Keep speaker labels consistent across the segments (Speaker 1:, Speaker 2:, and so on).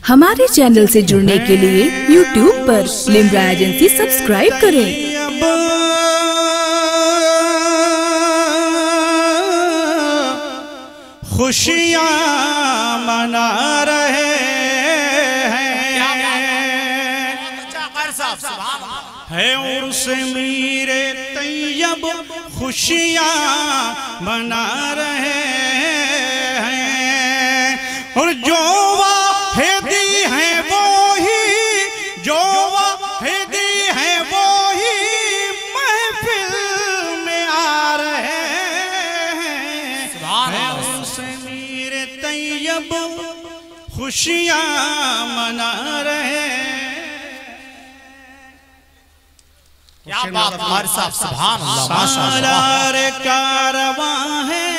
Speaker 1: हमारे चैनल से जुड़ने के लिए YouTube पर लिम्रा एजेंसी सब्सक्राइब करें।
Speaker 2: खुशियाँ मना रहे हैं उर्स मीरे तैयब, खुशियाँ मना रहे हैं। और जो वाहिदी हैं वो ही, जो वाहिदी हैं वो ही महफिल में आ रहे हैं उर्स मीरे तैयब, खुशियाँ मना रहे हैं।
Speaker 3: क्या बात हमारे साहब, सुभान अल्लाह,
Speaker 2: सालार कारवां है,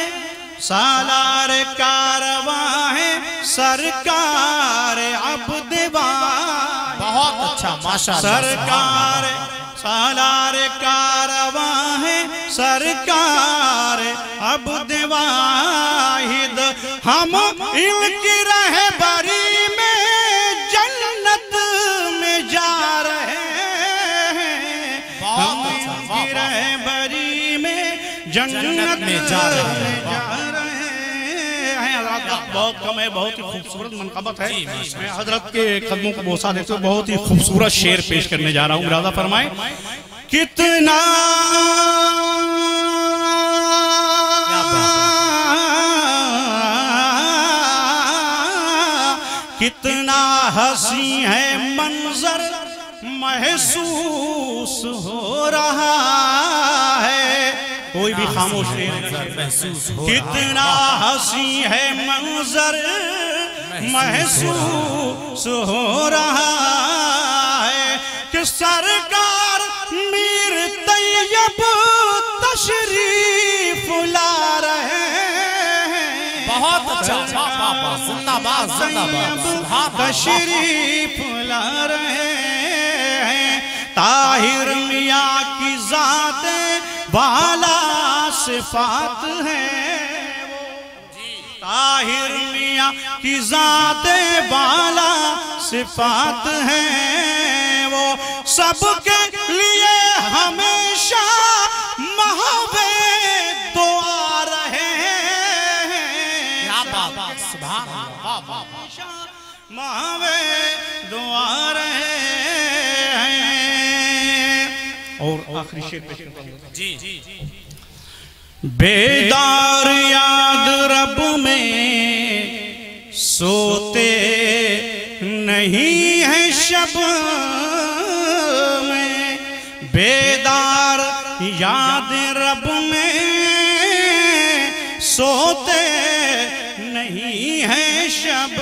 Speaker 2: सालार कारवां है सरकार अब्दवा।
Speaker 3: बहुत अच्छा, माशाअल्लाह।
Speaker 2: सरकार सालार कारवां है सरकार अब्दवाहिद, हम इनकी रहबरी में जन्नत में जा रहे हैं। हम इनकी रहबरी में जन्नत में जा रहे हैं। बहुत कम है, बहुत ही खूबसूरत मनक़बत है। मैं हजरत के कदमों को बोसा देते हुए बहुत ही खूबसूरत शेर पेश करने जा रहा हूँ। इरादा फरमाएं। कितना कितना हंसी है मंजर महसूस हो रहा है। कोई भी खामोश नहीं, कितना हंसी है मंजर महसूस हो रहा है कि सरकार मीर तैयब तशरीफ ला रहे हैं।
Speaker 3: बहुत अच्छा, जिंदाबाद जिंदाबाद,
Speaker 2: तशरीफ ला रहे हैं। ताहिर मियाँ की ज़ाते वाला सिफात है वो, ताहिर मियाँ की ज़ाते वाला सिफात है वो। सबके लिए हमेशा महवे दुआ रहे हैं।
Speaker 3: क्या बात, सुभान अल्लाह,
Speaker 2: महवे दुआ रहे हैं। और आखिरी शेर पेश करता हूं।
Speaker 3: जी।
Speaker 2: बेदार याद रब में सोते नहीं है शब में, बेदार याद रब में सोते नहीं है शब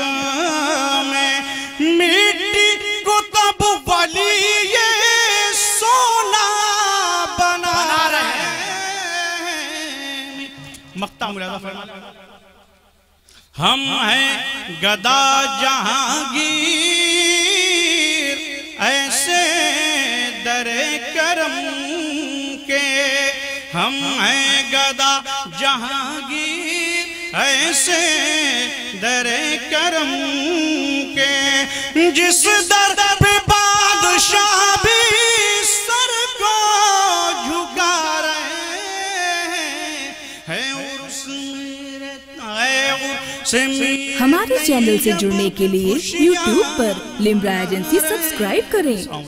Speaker 2: में। मिट्टी को तब वली ये सोना बना रहे हैं। मक्ता मुरादा फरमाना, हम हैं गदा जहांगीर ऐसे दरे करम के। हम हैं गदा जहांगीर ऐसे दरे करम के, जिस दर पे बादशाह भी सर को झुका रहे हैं।
Speaker 1: हमारे चैनल से जुड़ने के लिए YouTube पर लिम्रा एजेंसी सब्सक्राइब करें।